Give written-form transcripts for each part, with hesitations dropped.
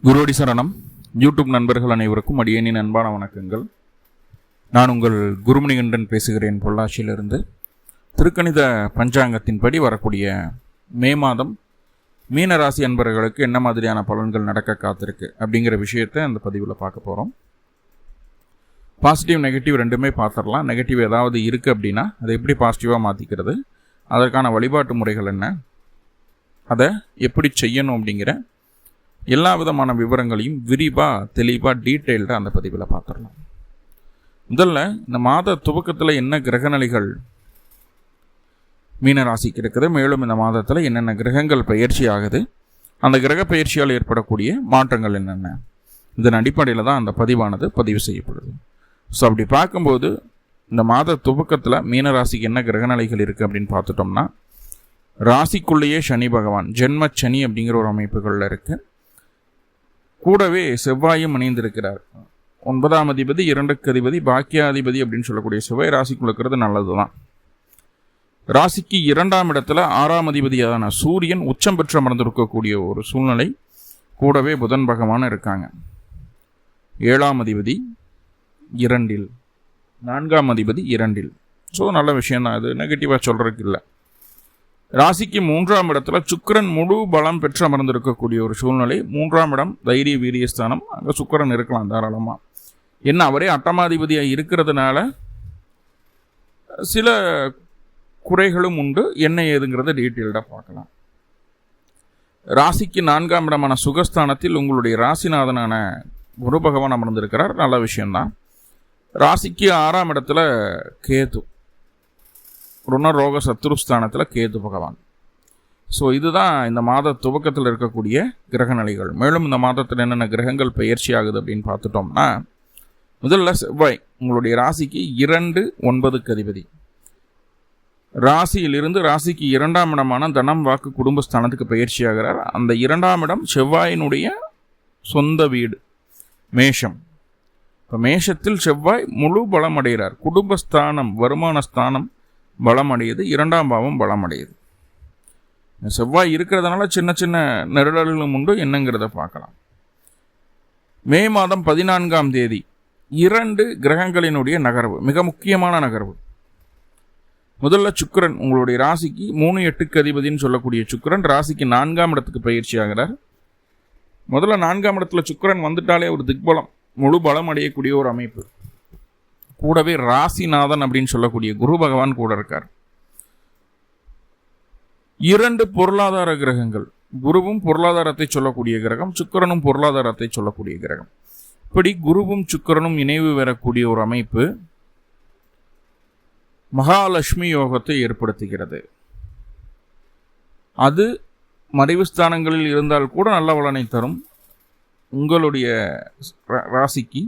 குருவடி சரணம். யூடியூப் நண்பர்கள் அனைவருக்கும் அடியேனின் அன்பான வணக்கங்கள். நான் உங்கள் குருமணிகண்டன் பேசுகிறேன், பொள்ளாச்சியிலிருந்து. திருக்கணித பஞ்சாங்கத்தின்படி வரக்கூடிய மே மாதம் மீனராசி அன்பர்களுக்கு என்ன மாதிரியான பலன்கள் நடக்க காத்திருக்கு அப்படிங்கிற விஷயத்தை அந்த பதிவில் பார்க்க போகிறோம். பாசிட்டிவ் நெகட்டிவ் ரெண்டுமே பார்த்துடலாம். நெகட்டிவ் ஏதாவது இருக்குது அப்படின்னா அதை எப்படி பாசிட்டிவாக மாற்றிக்கிறது, அதற்கான வழிபாட்டு முறைகள் என்ன, அதை எப்படி செய்யணும் அப்படிங்கிற எல்லா விதமான விவரங்களையும் விரிவாக தெளிவாக டீட்டெயில்டாக அந்த பதிவில் பார்த்துடலாம். முதல்ல இந்த மாத துவக்கத்தில் என்ன கிரகநிலைகள் மீனராசிக்கு இருக்குது, மேலும் இந்த மாதத்தில் என்னென்ன கிரகங்கள் பயிற்சி ஆகுது, அந்த கிரக பயிற்சியால் ஏற்படக்கூடிய மாற்றங்கள் என்னென்ன, இதன் அடிப்படையில் தான் அந்த பதிவானது பதிவு செய்யப்படுது. ஸோ அப்படி பார்க்கும்போது இந்த மாத துவக்கத்தில் மீனராசிக்கு என்ன கிரகநிலைகள் இருக்குது அப்படின்னு பார்த்துட்டோம்னா, ராசிக்குள்ளேயே சனி பகவான் ஜென்ம சனி அப்படிங்கிற ஒரு அமைப்புகளில் இருக்குது. கூடவே செவ்வாயும் இணைந்திருக்கிறார். 9ஆம் அதிபதி, 2க்கு அதிபதி, பாக்கியாதிபதி அப்படின்னு சொல்லக்கூடிய செவ்வாய் ராசிக்குள்ள இருக்கிறது நல்லது தான். ராசிக்கு 2ஆம் இடத்துல 6ஆம் அதிபதியான சூரியன் உச்சம் பெற்று அமர்ந்திருக்கக்கூடிய ஒரு சூழ்நிலை. கூடவே புதன் பகவான் இருக்காங்க. 7ஆம் அதிபதி 2, 4ஆம் அதிபதி 2. ஸோ நல்ல விஷயம்தான், அது நெகட்டிவாக சொல்றதுக்கு இல்லை. ராசிக்கு 3ஆம் இடத்துல சுக்கிரன் முழு பலம் பெற்று அமர்ந்திருக்கக்கூடிய ஒரு சூழ்நிலை. 3ஆம் இடம் தைரிய வீரியஸ்தானம், அங்கே சுக்கிரன் இருக்கலாம் தாராளமாக. என்ன அவரே அட்டமாதிபதியாக இருக்கிறதுனால சில குறைகளும் உண்டு. என்ன ஏதுங்கிறத டீட்டெயில்டாக பார்க்கலாம். ராசிக்கு 4ஆம் இடமான சுகஸ்தானத்தில் உங்களுடைய ராசிநாதனான குரு பகவான் அமர்ந்திருக்கிறார், நல்ல விஷயம்தான். ராசிக்கு 6ஆம் இடத்துல கேது, ருணரோக சத்ருஸ்தானத்தில் கேது பகவான். ஸோ இதுதான் இந்த மாத துவக்கத்தில் இருக்கக்கூடிய கிரகநிலைகள். மேலும் இந்த மாதத்தில் என்னென்ன கிரகங்கள் பயிற்சி ஆகுது அப்படின்னு பார்த்துட்டோம்னா, முதல்ல செவ்வாய் உங்களுடைய ராசிக்கு 2, 9க்கு அதிபதி. ராசியிலிருந்து ராசிக்கு 2ஆம் இடமான தனம் வாக்கு குடும்பஸ்தானத்துக்கு பயிற்சி ஆகிறார். அந்த 2ஆம் இடம் செவ்வாயினுடைய சொந்த வீடு மேஷம். இப்போ மேஷத்தில் செவ்வாய் முழு பலம் அடைகிறார். குடும்பஸ்தானம் வருமான ஸ்தானம் பலம் அடையுது, 2ஆம் பாவம் பலம் அடையுது. செவ்வாய் இருக்கிறதுனால சின்ன சின்ன நெருடல்களும் உண்டு, என்னங்கிறத பார்க்கலாம். மே மாதம் 14ஆம் தேதி 2 கிரகங்களினுடைய நகர்வு, மிக முக்கியமான நகர்வு. முதல்ல சுக்கிரன் உங்களுடைய ராசிக்கு 3, 8க்கு அதிபதினு சொல்லக்கூடிய சுக்கிரன் ராசிக்கு 4ஆம் இடத்துக்கு பயிற்சி ஆகிறார். முதல்ல 4ஆம் இடத்துல சுக்கிரன் வந்துட்டாலே ஒரு திக்பலம், முழு பலம் அடையக்கூடிய ஒரு அமைப்பு. கூடவே ராசிநாதன் அப்படின்னு சொல்லக்கூடிய குரு பகவான் கூட இருக்கார். 2 பொருளாதார கிரகங்கள், குருவும் பொருளாதாரத்தை சொல்லக்கூடிய கிரகம், சுக்கிரனும் பொருளாதாரத்தை சொல்லக்கூடிய கிரகம். இப்படி குருவும் சுக்கிரனும் இணைவு பெறக்கூடிய ஒரு அமைப்பு மகாலட்சுமி யோகத்தை ஏற்படுத்துகிறது. அது மறைவு ஸ்தானங்களில் இருந்தால் கூட நல்ல பலனை தரும். உங்களுடைய ராசிக்கு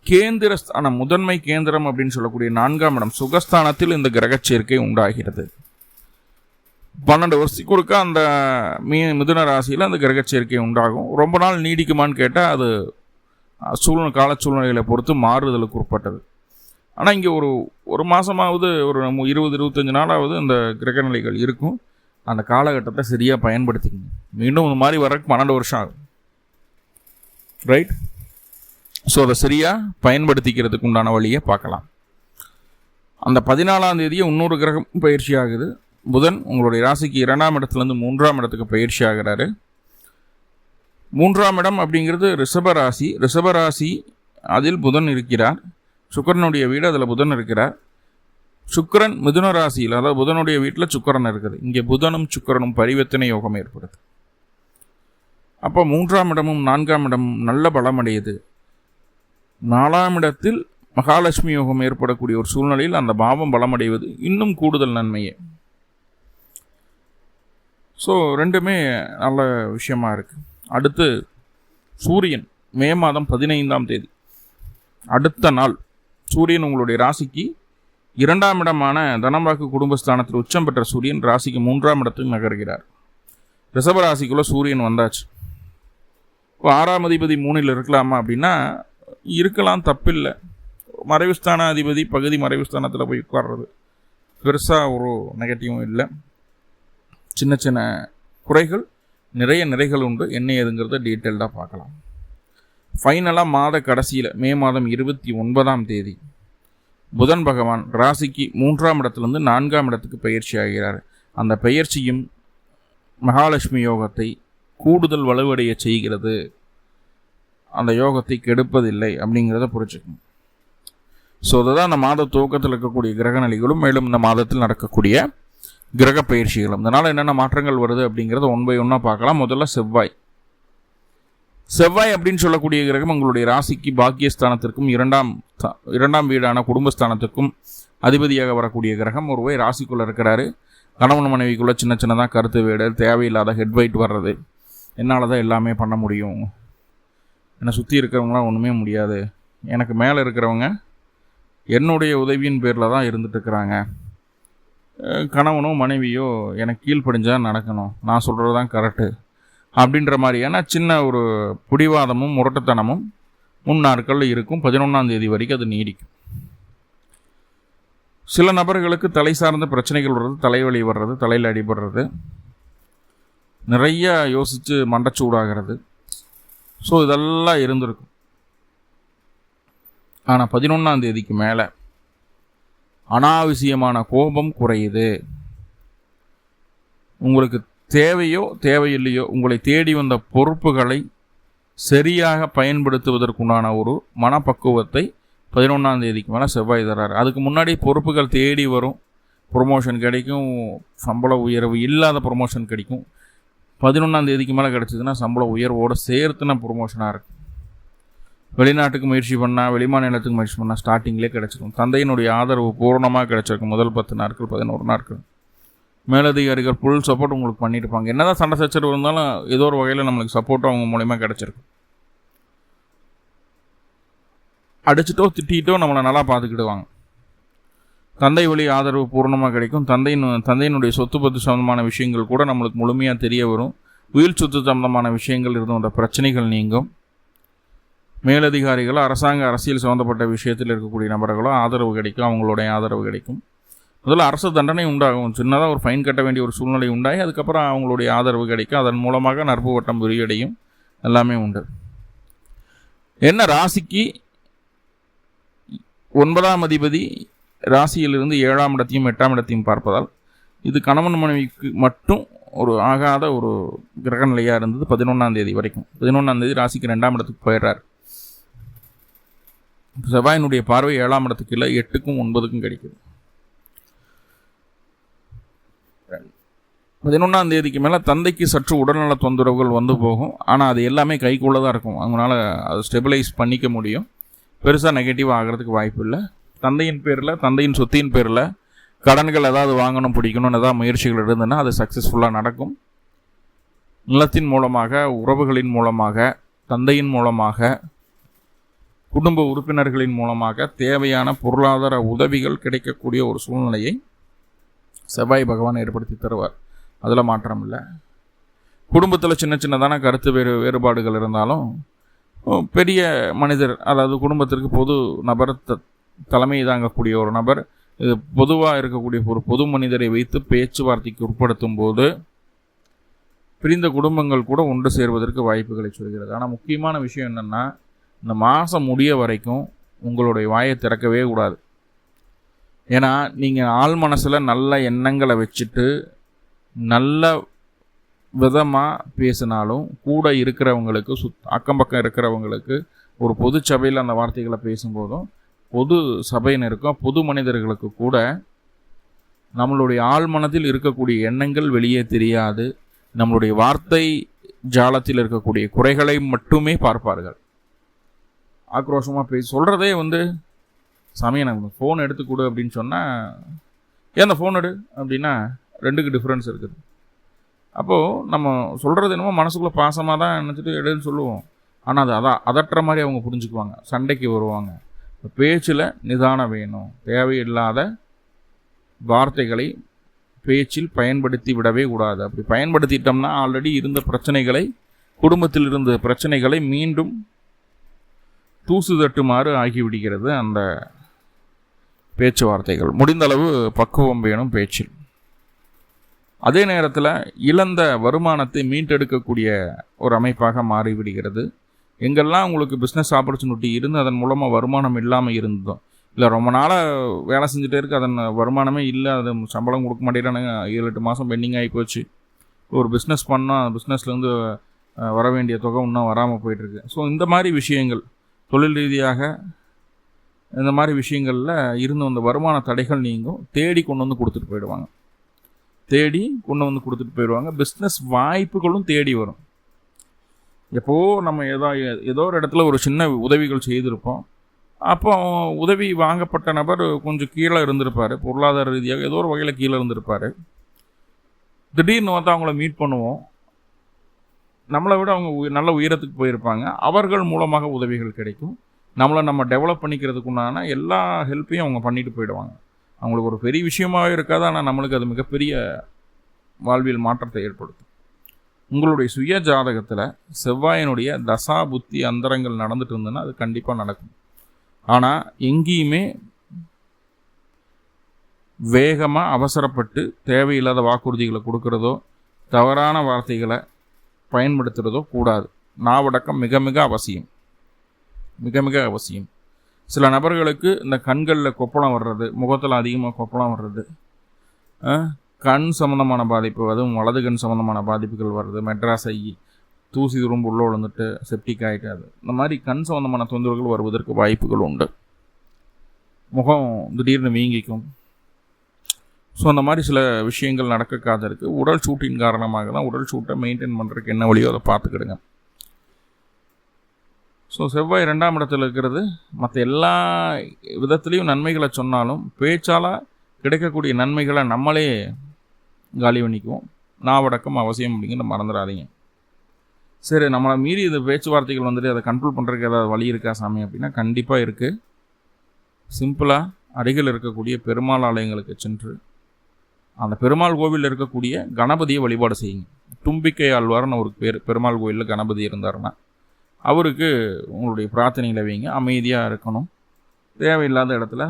கேந்திர ஸ்தானம், முதன்மை கேந்திரம் அப்படின்னு சொல்லக்கூடிய 4ஆம் இடம் சுகஸ்தானத்தில் இந்த கிரக சேர்க்கை உண்டாகிறது. 12 வருஷத்துக்கு ஒருக்கா அந்த மிதுன ராசியில் அந்த கிரக சேர்க்கை உண்டாகும். ரொம்ப நாள் நீடிக்குமான்னு கேட்டால் அது கால சூழ்நிலைகளை பொறுத்து மாறுதலுக்கு உட்பட்டது. ஆனால் இங்கே ஒரு மாதமாவது, ஒரு 20-25 நாளாவது அந்த கிரகநிலைகள் இருக்கும். அந்த காலகட்டத்தை சரியாக பயன்படுத்திக்கணும். மீண்டும் இந்த மாதிரி வரக்கு 12 வருஷம் ஆகும், ரைட்? ஸோ அதை சரியாக பயன்படுத்திக்கிறதுக்கு உண்டான வழியை பார்க்கலாம். அந்த 14ஆம் தேதியே இன்னொரு கிரகம் பயிற்சி ஆகுது. புதன் உங்களுடைய ராசிக்கு 2ஆம் இடத்துலேருந்து 3ஆம் இடத்துக்கு பயிற்சி ஆகிறாரு. 3ஆம் இடம் அப்படிங்கிறது ரிஷபராசி. ரிஷபராசி அதில் புதன் இருக்கிறார். சுக்கிரனுடைய வீடு, அதில் புதன் இருக்கிறார். சுக்கிரன் மிதுன ராசியில், அதாவது புதனுடைய வீட்டில் சுக்கிரன் இருக்குது. இங்கே புதனும் சுக்கிரனும் பரிவர்த்தனை யோகம் ஏற்படுது. அப்போ 3ஆம் இடமும் 4ஆம் இடமும் நல்ல பலம் அடையுது. 4ஆம் இடத்தில் மகாலட்சுமி யோகம் ஏற்படக்கூடிய ஒரு சூழ்நிலையில் அந்த பாவம் பலமடைவது இன்னும் கூடுதல் நன்மையே. ஸோ ரெண்டுமே நல்ல விஷயமா இருக்கு. அடுத்து சூரியன் மே மாதம் 15ஆம் தேதி அடுத்த நாள் சூரியன் உங்களுடைய ராசிக்கு 2ஆம் இடமான தனவாக்கு குடும்பஸ்தானத்தில் உச்சம் பெற்ற சூரியன் ராசிக்கு 3ஆம் இடத்துக்கு நகர்கிறார். ரிஷபராசிக்குள்ள சூரியன் வந்தாச்சு. இப்போ 6ஆம் அதிபதி 3ல் இருக்கலாமா அப்படின்னா இருக்கலாம், தப்பில்லை. மறைவுஸ்தான அதிபதி பகுதி மறைவுஸ்தானத்தில் போய் உட்கார்றது பெருசாக ஒரு நெகட்டிவும் இல்லை. சின்ன சின்ன குறைகள் நிறைய நிறைகள் உண்டு. என்ன ஏதுங்கிறத டீட்டெயில்டாக பார்க்கலாம். ஃபைனலாக மாத கடைசியில் மே மாதம் 29ஆம் தேதி புதன் பகவான் ராசிக்கு 3ஆம் இடத்துலேருந்து 4ஆம் இடத்துக்கு பயிற்சி ஆகிறார். அந்த பயிற்சியும் மகாலட்சுமி யோகத்தை கூடுதல் வலுவடைய செய்கிறது. அந்த யோகத்தை கெடுப்பதில்லை அப்படிங்கிறத புரிஞ்சுக்கணும். ஸோ அதுதான் அந்த மாத துவக்கத்தில் இருக்கக்கூடிய கிரக நிலைகளும் மேலும் இந்த மாதத்தில் நடக்கக்கூடிய கிரக பயிற்சிகளும். இதனால் என்னென்ன மாற்றங்கள் வருது அப்படிங்கிறத ஒன் பை ஒன்னாக பார்க்கலாம். முதல்ல செவ்வாய் அப்படின்னு சொல்லக்கூடிய கிரகம் உங்களுடைய ராசிக்கு பாக்கியஸ்தானத்திற்கும் இரண்டாம் வீடான குடும்பஸ்தானத்துக்கும் அதிபதியாக வரக்கூடிய கிரகம். ஒருவே ராசிக்குள்ளே இருக்கிறாரு. கணவன் மனைவிக்குள்ளே சின்ன சின்னதாக கருத்து வேடு, தேவையில்லாத ஹெட்வைட் வர்றது, என்னால் தான் எல்லாமே பண்ண முடியும், என்னை சுற்றி இருக்கிறவங்களாம் ஒன்றுமே முடியாது, எனக்கு மேலே இருக்கிறவங்க என்னுடைய உதவியின் பேரில் தான் இருந்துட்டுருக்குறாங்க, கணவனோ மனைவியோ எனக்கு கீழ்ப்படிஞ்சால் நடக்கணும், நான் சொல்கிறது தான் கரெக்டு அப்படின்ற மாதிரியான சின்ன ஒரு பிடிவாதமும் முரட்டுத்தனமும் முன்னாட்களில் இருக்கும். 11ஆம் தேதி வரைக்கும் அது நீடிக்கும். சில நபர்களுக்கு தலை சார்ந்த பிரச்சனைகள் வர்றது, தலைவலி வர்றது, தலையில் அடிபடுறது, நிறைய யோசித்து மண்டச்சூடாகிறது. ஸோ இதெல்லாம் இருந்திருக்கும். ஆனால் 11ஆம் தேதிக்கு மேலே அனாவசியமான கோபம் குறையுது. உங்களுக்கு தேவையோ தேவையில்லையோ உங்களை தேடி வந்த பொறுப்புகளை சரியாக பயன்படுத்துவதற்குண்டான ஒரு மனப்பக்குவத்தை 11ஆம் தேதிக்கு மேலே செவ்வாய் தர்றாரு. அதுக்கு முன்னாடி பொறுப்புகள் தேடி வரும், ப்ரொமோஷன் கிடைக்கும், சம்பள உயர்வு இல்லாத ப்ரொமோஷன் கிடைக்கும். 11ஆம் தேதிக்கு மேலே கிடச்சிதுன்னா சம்பள உயர்வோடு சேர்த்துன ப்ரொமோஷனாக இருக்கும். வெளிநாட்டுக்கு முயற்சி பண்ணால், வெளிமாநிலத்துக்கு முயற்சி பண்ணால் ஸ்டார்டிங்லேயே கிடச்சிருக்கும். தந்தையினுடைய ஆதரவு பூர்ணமாக கிடச்சிருக்கும். முதல் 10 நாட்கள் 11 நாட்கள் மேலதிகாரிகள் ஃபுல் சப்போர்ட் உங்களுக்கு பண்ணியிருப்பாங்க. என்ன தான் சண்டை சச்சரவு இருந்தாலும் ஏதோ ஒரு வகையில் நம்மளுக்கு சப்போர்ட்டும் அவங்க மூலயமா கிடச்சிருக்கும். அடிச்சிட்டோ திட்டிகிட்டோ நம்மளை நல்லா பார்த்துக்கிடுவாங்க. தந்தை வழி ஆதரவு பூர்ணமாக கிடைக்கும். தந்தையினுடைய சொத்து பத்து சம்பந்தமான விஷயங்கள் கூட நம்மளுக்கு முழுமையாக தெரிய வரும். உயிர் சொத்து சம்பந்தமான விஷயங்கள் இருந்தும் அந்த பிரச்சனைகள் நீங்கும். மேலதிகாரிகளோ அரசியல் சம்மந்தப்பட்ட விஷயத்தில் இருக்கக்கூடிய நபர்களோ ஆதரவு கிடைக்கும், அவங்களுடைய ஆதரவு கிடைக்கும். முதல்ல அரசு தண்டனை உண்டாகும். சின்னதாக ஒரு ஃபைன் கட்ட வேண்டிய ஒரு சூழ்நிலை உண்டாகி அதுக்கப்புறம் அவங்களுடைய ஆதரவு கிடைக்கும். அதன் மூலமாக நட்பு வட்டம் விரிவடையும். எல்லாமே உண்டு. என்ன ராசிக்கு 9ஆம் அதிபதி ராசியிலிருந்து 7ஆம் இடத்தையும் 8ஆம் இடத்தையும் பார்ப்பதால் இது கணவன் மனைவிக்கு மட்டும் ஒரு ஆகாத ஒரு கிரக நிலையாக இருந்தது 11ஆம் தேதி வரைக்கும். 11ஆம் தேதி ராசிக்கு 2ஆம் இடத்துக்கு போயிடுறார். செவ்வாயினுடைய பார்வை 7ஆம் இடத்துக்கு இல்லை, 8க்கும் 9க்கும் கிடைக்குது. 11ஆம் தேதிக்கு மேலே தந்தைக்கு சற்று உடல்நல தொந்தரவுகள் வந்து போகும். ஆனால் அது எல்லாமே கைக்குள்ளே தான் இருக்கும். அவங்களால அது ஸ்டெபிலைஸ் பண்ணிக்க முடியும். பெருசாக நெகட்டிவாக ஆகிறதுக்கு வாய்ப்பு இல்லை. தந்தையின் பேரில், தந்தையின் சொத்தின் பேரில் கடன்கள் ஏதாவது வாங்கணும், பிடிக்கணும்னு ஏதாவது முயற்சிகள் இருந்ததுன்னா அது சக்ஸஸ்ஃபுல்லாக நடக்கும். நிலத்தின் மூலமாக, உறவுகளின் மூலமாக, தந்தையின் மூலமாக, குடும்ப உறுப்பினர்களின் மூலமாக தேவையான பொருளாதார உதவிகள் கிடைக்கக்கூடிய ஒரு சூழ்நிலையை செவ்வாய் பகவான் ஏற்படுத்தி தருவார். அதில் மாற்றம் இல்லை. குடும்பத்தில் சின்ன சின்னதான கருத்து வேறுபாடுகள் இருந்தாலும் பெரிய மனிதர், அதாவது குடும்பத்திற்கு பொது நபர், தலைமை தாங்கக்கூடிய ஒரு நபர், இது பொதுவாக இருக்கக்கூடிய ஒரு பொது மனிதரை வைத்து பேச்சுவார்த்தைக்கு உட்படுத்தும் போது பிரிந்த குடும்பங்கள் கூட ஒன்று சேர்வதற்கு வாய்ப்புகளை சொல்கிறது. ஆனால் முக்கியமான விஷயம் என்னென்னா, இந்த மாதம் முடிய வரைக்கும் உங்களுடைய வாயை திறக்கவே கூடாது. ஏன்னா நீங்கள் ஆள் மனசில் நல்ல எண்ணங்களை வச்சுட்டு நல்ல விதமாக பேசினாலும் கூட இருக்கிறவங்களுக்கு, அக்கம் பக்கம் இருக்கிறவங்களுக்கு, ஒரு பொது சபையில் அந்த வார்த்தைகளை பேசும்போதும் பொது சபையினருக்கும் பொது மனிதர்களுக்கு கூட நம்மளுடைய ஆள் மனத்தில் இருக்கக்கூடிய எண்ணங்கள் வெளியே தெரியாது. நம்மளுடைய வார்த்தை ஜாலத்தில் இருக்கக்கூடிய குறைகளை மட்டுமே பார்ப்பார்கள். ஆக்ரோஷமாக பேசி சொல்கிறதே சாமி எனக்கு ஃபோன் எடுத்து கொடு அப்படின்னு சொன்னால், ஏன் அந்த ஃபோன் எடு அப்படின்னா 2க்கு டிஃப்ரென்ஸ் இருக்குது. அப்போது நம்ம சொல்கிறது என்னமோ மனசுக்குள்ளே பாசமாக தான் நினச்சிட்டு எடுன்னு சொல்லுவோம். ஆனால் அது அதட்டுற மாதிரி அவங்க புரிஞ்சுக்குவாங்க, சண்டைக்கு வருவாங்க. பேச்சில் நிதானம் வேணும். தேவையில்லாத வார்த்தைகளை பேச்சில் பயன்படுத்தி விடவே கூடாது. அப்படி பயன்படுத்திட்டோம்னா ஆல்ரெடி இருந்த பிரச்சனைகளை, குடும்பத்தில் இருந்த பிரச்சனைகளை மீண்டும் தூசு தட்டுமாறு ஆகிவிடுகிறது அந்த பேச்சுவார்த்தைகள். முடிந்தளவு பக்குவம் வேணும் பேச்சில். அதே நேரத்தில் இழந்த வருமானத்தை மீட்டெடுக்கக்கூடிய ஒரு அமைப்பாக மாறிவிடுகிறது. எங்கெல்லாம் உங்களுக்கு பிஸ்னஸ் ஆப்பர்ச்சுனிட்டி இருந்து அதன் மூலமாக வருமானம் இல்லாமல் இருந்தோம், இல்லை ரொம்ப நாளாக வேலை செஞ்சுட்டே இருக்குது, அதன் வருமானமே இல்லை, அது சம்பளம் கொடுக்க மாட்டேங்கிறானுங்க, 7-8 மாதம் பெண்டிங் ஆகி போச்சு, ஒரு பிஸ்னஸ் பண்ணால் பிஸ்னஸ்லேருந்து வர வேண்டிய தொகை இன்னும் வராமல் போயிட்டுருக்கு. ஸோ இந்த மாதிரி விஷயங்கள், தொழில் ரீதியாக இந்த மாதிரி விஷயங்களில் இருந்து வந்த வருமான தடைகள் நீங்கும். தேடி கொண்டு வந்து கொடுத்துட்டு போயிடுவாங்க, பிஸ்னஸ் வாய்ப்புகளும் தேடி வரும். எப்போது நம்ம ஏதோ ஒரு இடத்துல ஒரு சின்ன உதவிகள் செய்திருப்போம், அப்போ உதவி வாங்கப்பட்ட நபர் கொஞ்சம் கீழே இருந்திருப்பார், பொருளாதார ரீதியாக ஏதோ ஒரு வகையில் கீழே இருந்திருப்பார். திடீர்னு வந்து அவங்கள மீட் பண்ணுவோம், நம்மளை விட அவங்க நல்ல உயரத்துக்கு போயிருப்பாங்க, அவர்கள் மூலமாக உதவிகள் கிடைக்கும். நம்ம டெவலப் பண்ணிக்கிறதுக்குண்டான எல்லா ஹெல்ப்பையும் அவங்க பண்ணிட்டு போயிடுவாங்க. அவங்களுக்கு ஒரு பெரிய விஷயமாகவே இருக்காது, ஆனால் நம்மளுக்கு அது மிகப்பெரிய வாழ்வியல் மாற்றத்தை ஏற்படுத்தும். உங்களுடைய சுய ஜாதகத்தில் செவ்வாயினுடைய தசா புத்தி அந்தரங்கள் நடந்துட்டு இருந்ததுன்னா அது கண்டிப்பாக நடக்கும். ஆனால் எங்கேயுமே வேகமாக அவசரப்பட்டு தேவையில்லாத வாக்குறுதிகளை கொடுக்கறதோ தவறான வார்த்தைகளை பயன்படுத்துகிறதோ கூடாது. நாவடக்கம் மிக மிக அவசியம், மிக மிக அவசியம். சில நபர்களுக்கு இந்த கண்களில் கொப்பளம் வர்றது, முகத்தில் அதிகமாக கொப்பளம் வர்றது, கண் சம்மந்தமான பாதிப்பு, அதுவும் வலது கண் சம்மந்தமான பாதிப்புகள் வர்றது, மெட்ராஸ் ஐ, தூசி துரும்பு உள்ளே விழுந்துட்டு செப்டிக் ஆகிட்டு, அது இந்த மாதிரி கண் சம்மந்தமான தொந்தரவுகள் வருவதற்கு வாய்ப்புகள் உண்டு. முகம் திடீர்னு வீங்கிக்கும். ஸோ அந்த மாதிரி சில விஷயங்கள் நடக்காத இருக்குது. உடல் சூட்டின் காரணமாக தான். உடல் சூட்டை மெயின்டைன் பண்ணுறதுக்கு என்ன வழியோ அதை பார்த்துக்கிடுங்க. ஸோ செவ்வாய் 2ஆம் இடத்துல இருக்கிறது மற்ற எல்லா விதத்துலேயும் நன்மைகளை சொன்னாலும் பேச்சால் கிடைக்கக்கூடிய நன்மைகளை நம்மளே காலி பண்ணிக்குவோம். நாவடக்கம் அவசியம் அப்படிங்கிறத மறந்துடாதீங்க. சரி, நம்மளை மீறி இந்த பேச்சுவார்த்தைகள் வந்துட்டு அதை கண்ட்ரோல் பண்ணுறதுக்கு ஏதாவது வழி இருக்கா சாமி அப்படின்னா கண்டிப்பாக இருக்குது. சிம்பிளாக அருகில் இருக்கக்கூடிய பெருமாள் ஆலயங்களுக்கு சென்று அந்த பெருமாள் கோவிலில் இருக்கக்கூடிய கணபதியை வழிபாடு செய்யுங்க. தும்பிக்கை ஆழ்வார்னு ஒரு பெருமாள் கோவிலில் கணபதி இருந்தாருன்னா அவருக்கு உங்களுடைய பிரார்த்தனைகளை வைங்க. அமைதியாக இருக்கணும். தேவையில்லாத இடத்துல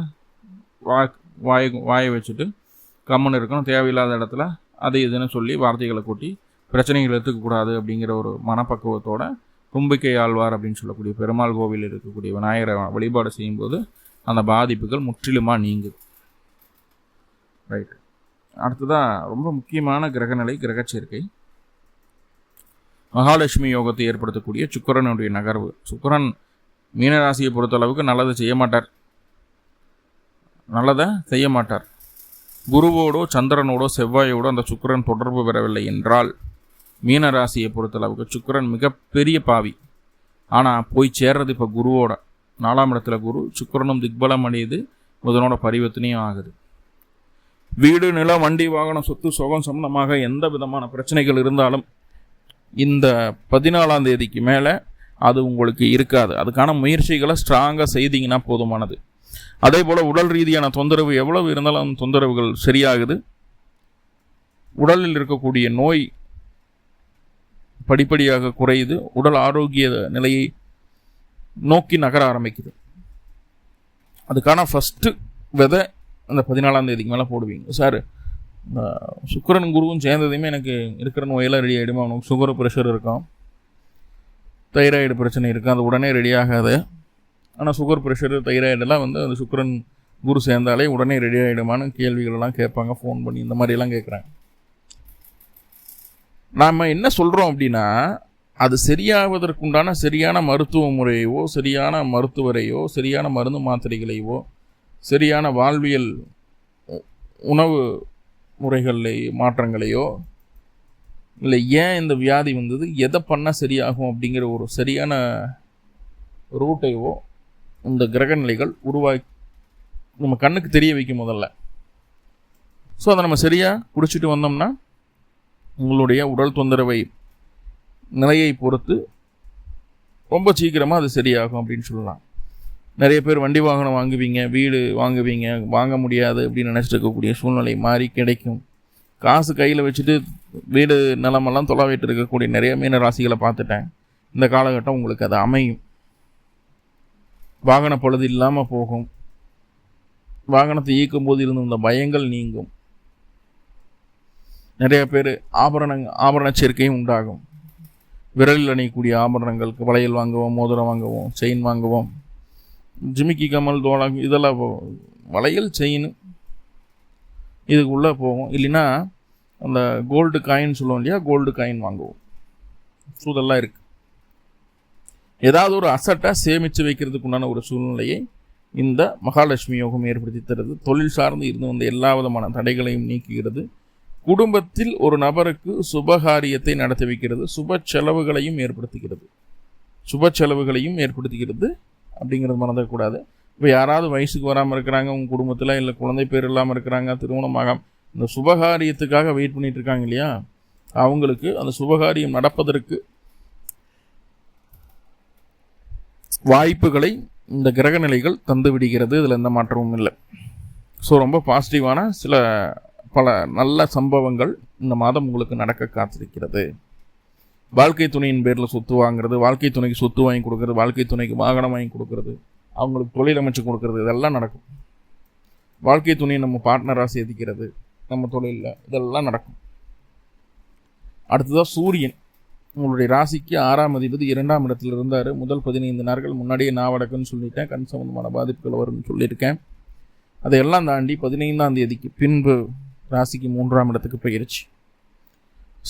வாயை வச்சுட்டு கம்முன்னு இருக்கணும். தேவையில்லாத இடத்துல அதை இதுன்னு சொல்லி வார்த்தைகளை கூட்டி பிரச்சனைகள் எடுத்துக்கக்கூடாது அப்படிங்கிற ஒரு மனப்பக்குவத்தோட தும்பிக்கை ஆழ்வார் அப்படின்னு சொல்லக்கூடிய பெருமாள் கோவில் இருக்கக்கூடிய விநாயகரை வழிபாடு செய்யும்போது அந்த பாதிப்புகள் முற்றிலுமாக நீங்குது. ரைட். அடுத்ததாக ரொம்ப முக்கியமான கிரகநிலை, கிரகச்சேர்க்கை. மகாலட்சுமி யோகத்தை ஏற்படுத்தக்கூடிய சுக்கிரனுடைய நகர்வு. சுக்கிரன் மீனராசியை பொறுத்தளவுக்கு நல்லதை செய்ய மாட்டார். குருவோடோ சந்திரனோடோ செவ்வாயோடோ அந்த சுக்கிரன் தொடர்பு பெறவில்லை என்றால் மீனராசியை பொறுத்தளவுக்கு சுக்கிரன் மிகப்பெரிய பாவி. ஆனால் போய் சேர்றது இப்போ குருவோட 4ஆம் இடத்துல குரு, சுக்கிரனும் திக்பலம் அடையுது, புதனோட பரிவர்த்தனையும் ஆகுது. வீடு, நிலம், வண்டி, வாகனம், சொத்து, சுகம் சம்பந்தமாக எந்த விதமான பிரச்சனைகள் இருந்தாலும் இந்த 14ஆம் தேதிக்கு மேலே அது உங்களுக்கு இருக்காது. அதுக்கான முயற்சிகளை ஸ்ட்ராங்காக செய்தீங்கன்னா போதுமானது. அதே போல் உடல் ரீதியான தொந்தரவு எவ்வளவு இருந்தாலும் அந்த தொந்தரவுகள் சரியாகுது. உடலில் இருக்கக்கூடிய நோய் படிப்படியாக குறையுது. உடல் ஆரோக்கிய நிலையை நோக்கி நகர ஆரம்பிக்குது. அதுக்கான ஃபஸ்ட்டு விதை அந்த 14ஆம் தேதிக்கு மேலே போடுவீங்க. சார், சுக்கிரன் குருவும் சேர்ந்ததையுமே எனக்கு இருக்கிற நோயெல்லாம் ரெடி ஆகிடுமா? அவனுக்கு சுகர், ப்ரெஷர் இருக்கும், தைராய்டு பிரச்சனை இருக்கும், அது உடனே ரெடி ஆகாது. ஆனால் சுகர், ப்ரெஷரு, தைராய்டெல்லாம் வந்து அந்த சுக்கிரன் குரு சேர்ந்தாலே உடனே ரெடி ஆகிடுமான்னு கேள்விகளெல்லாம் கேட்பாங்க ஃபோன் பண்ணி. இந்த மாதிரிலாம் கேட்குறாங்க. நாம் என்ன சொல்கிறோம் அப்படின்னா, அது சரியாவதற்குண்டான சரியான மருத்துவ முறையோ, சரியான மருத்துவரையோ, சரியான மருந்து மாத்திரைகளையோ, சரியான வாழ்வியல் உணவு முறைகளையோ மாற்றங்களையோ, இல்லை ஏன் இந்த வியாதி வந்தது, எதை பண்ணால் சரியாகும் அப்படிங்கிற ஒரு சரியான ரூட்டையோ இந்த கிரகநிலைகள் உருவாக்கி நம்ம கண்ணுக்கு தெரிய வைக்கும் முதல்ல. ஸோ அதை நம்ம சரியாக குடிச்சிட்டு வந்தோம்னா உங்களுடைய உடல் தொந்தரவை நிலையை பொறுத்து ரொம்ப சீக்கிரமாக அது சரியாகும் அப்படின்னு சொல்லலாம். நிறைய பேர் வண்டி வாகனம் வாங்குவீங்க, வீடு வாங்குவீங்க, வாங்க முடியாது அப்படின்னு நினச்சிட்டு இருக்கக்கூடிய சூழ்நிலை மாறி கிடைக்கும். காசு கையில் வச்சுட்டு வீடு நிலமெல்லாம் தொலைவிட்டு இருக்கக்கூடிய நிறைய மீன ராசிகளை பார்த்துட்டேன். இந்த காலகட்டம் உங்களுக்கு அது அமையும். வாகன பழுது இல்லாமல் போகும். வாகனத்தை இயக்கும் போது இருந்த இந்த பயங்கள் நீங்கும். நிறைய பேர் ஆபரண சேர்க்கையும் உண்டாகும். விரலில் அணியக்கூடிய ஆபரணங்களுக்கு வளையல் வாங்குவோம், மோதிரம் வாங்குவோம், செயின் வாங்குவோம், ஜிமிக்கி, கமல், தோளம், இதெல்லாம் போகும். வளையல், செயின் இதுக்குள்ளே போகும். இல்லைன்னா அந்த கோல்டு காயின் சொல்லுவோம் இல்லையா, கோல்டு காயின் வாங்குவோம். ஸோ இதெல்லாம் இருக்குது. ஏதாவது ஒரு அசட்டை சேமித்து வைக்கிறதுக்கு உண்டான ஒரு சூழ்நிலையை இந்த மகாலட்சுமி யோகம் ஏற்படுத்தி தருது. தொழில் சார்ந்து இருந்து வந்த எல்லா விதமான தடைகளையும் நீக்குகிறது. குடும்பத்தில் ஒரு நபருக்கு சுபகாரியத்தை நடத்தி வைக்கிறது. சுப செலவுகளையும் ஏற்படுத்துகிறது அப்படிங்கிறது மறந்துடக்கூடாது. இப்போ யாராவது வயசுக்கு வராமல் இருக்கிறாங்க உங்கள் குடும்பத்தில், இல்லை குழந்தை பேர் இல்லாமல் இருக்கிறாங்க, திருமணமாக இந்த சுபகாரியத்துக்காக வெயிட் பண்ணிட்டு இருக்காங்க இல்லையா, அவங்களுக்கு அந்த சுபகாரியம் நடப்பதற்கு வாய்ப்புகளை இந்த கிரக நிலைகள் தந்து விடுகிறது. இதில் எந்த மாற்றமும் இல்லை. ஸோ ரொம்ப பாசிட்டிவான பல நல்ல சம்பவங்கள் இந்த மாதம் உங்களுக்கு நடக்க காத்திருக்கிறது. வாழ்க்கை துணையின் பேரில் சொத்து வாங்குறது, வாழ்க்கை துணைக்கு சொத்து வாங்கி கொடுக்கறது, வாழ்க்கை துணைக்கு வாகனம் வாங்கி கொடுக்கறது, அவங்களுக்கு தொழில் அமைச்சு கொடுக்கறது, இதெல்லாம் நடக்கும். வாழ்க்கை துணையை நம்ம பார்ட்னராக சேர்த்திக்கிறது நம்ம தொழிலில், இதெல்லாம் நடக்கும். அடுத்ததாக சூரியன் உங்களுடைய ராசிக்கு 6ஆம் அதிபதி 2ஆம் இடத்துல இருந்தார். முதல் 15 நாட்கள் முன்னாடியே நாவடக்குன்னு சொல்லிட்டேன். கண் சம்பந்தமான பாதிப்புகள் வரும்னு சொல்லியிருக்கேன். அதையெல்லாம் தாண்டி 15ஆம் தேதிக்கு பின்பு ராசிக்கு 3ஆம் இடத்துக்கு பயிற்சி.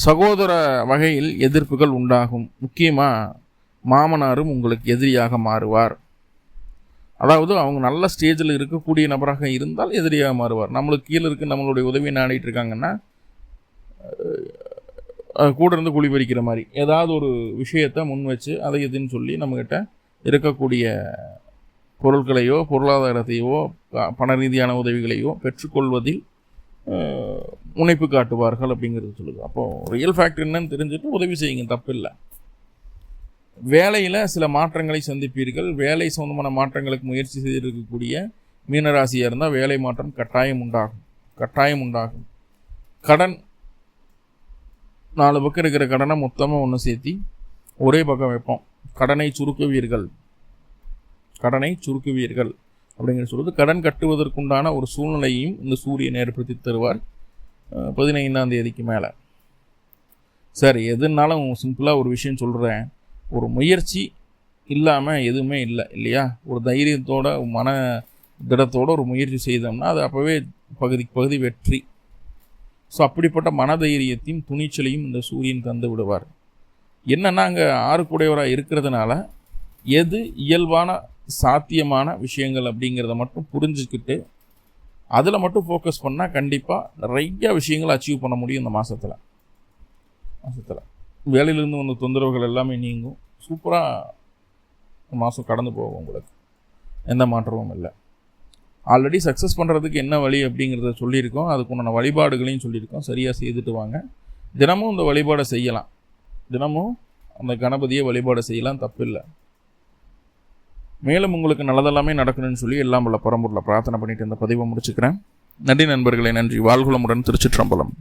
சகோதர வகையில் எதிர்ப்புகள் உண்டாகும். முக்கியமாக மாமனாரும் உங்களுக்கு எதிரியாக மாறுவார். அதாவது அவங்க நல்ல ஸ்டேஜில் இருக்கக்கூடிய நபராக இருந்தால் எதிரியாக மாறுவார். நம்மளுக்கு கீழே இருக்கு, நம்மளுடைய உதவியை நாடிட்டு இருக்காங்கன்னா கூட இருந்து குழி பறிக்கிற மாதிரி ஏதாவது ஒரு விஷயத்தை முன் வச்சு அதை எதுன்னு சொல்லி நம்மக்கிட்ட இருக்கக்கூடிய பொருட்களையோ பொருளாதாரத்தையோ பண ரீதியான உதவிகளையோ பெற்றுக்கொள்வதில் முனைப்பு காட்டுவார்கள் அப்படிங்கிறது சொல்லுது. அப்போது ரியல் ஃபேக்ட் என்னன்னு தெரிஞ்சுட்டு உதவி செய்யுங்க, தப்பில்லை. வேலையில் சில மாற்றங்களை சந்திப்பீர்கள். வேலை சம்பந்தமான மாற்றங்களுக்கு முயற்சி செய்திருக்கக்கூடிய மீனராசியாக இருந்தால் வேலை மாற்றம் கட்டாயம் உண்டாகும். கடன் 4 பக்கம் இருக்கிற கடனை மொத்தமாக ஒன்று சேர்த்தி ஒரே பக்கம் வைப்போம். கடனை சுருக்குவீர்கள் அப்படிங்கிற சொல்லுது. கடன் கட்டுவதற்குண்டான ஒரு சூழ்நிலையும் இந்த சூரியன் ஏற்படுத்தி தருவார் 15ஆம் தேதிக்கு மேலே. சரி, எதுனாலும் சிம்பிளாக ஒரு விஷயம் சொல்கிறேன். ஒரு முயற்சி இல்லாமல் எதுவுமே இல்லை இல்லையா? ஒரு தைரியத்தோட மன திடத்தோடு ஒரு முயற்சி செய்தோம்னா அது அப்போவே பகுதி வெற்றி. ஸோ அப்படிப்பட்ட மனதைரியத்தையும் துணிச்சலையும் இந்த சூரியன் தந்து விடுவார். என்னன்னா அங்கே 6 கூடையவராக இருக்கிறதுனால எது இயல்பான சாத்தியமான விஷயங்கள் அப்படிங்கிறத மட்டும் புரிஞ்சுக்கிட்டு அதில் மட்டும் ஃபோக்கஸ் பண்ணால் கண்டிப்பாக நிறைய விஷயங்களை அச்சீவ் பண்ண முடியும். இந்த மாதத்தில் வேலையிலேருந்து வந்த தொந்தரவுகள் எல்லாமே நீங்கும். சூப்பராக மாதம் கடந்து போகும். உங்களுக்கு எந்த மாற்றமும் இல்லை. ஆல்ரெடி சக்ஸஸ் பண்ணுறதுக்கு என்ன வழி அப்படிங்கிறத சொல்லியிருக்கோம். அதுக்குண்டான வழிபாடுகளையும் சொல்லியிருக்கோம். சரியாக செய்துட்டு வாங்க. தினமும் இந்த வழிபாடை செய்யலாம். தினமும் அந்த கணபதியை வழிபாடு செய்யலாம், தப்பில்லை. மேலும் உங்களுக்கு நல்லதெல்லாமே நடக்கணும்னு சொல்லி எல்லாம் உள்ள பரம்பூரில் பிரார்த்தனை பண்ணிட்டு இந்த பதிவை முடிச்சுக்கிறேன். நன்றி நண்பர்களே, நன்றி. வாழ்குளமுடன். திருச்சிற்றம்பலம்.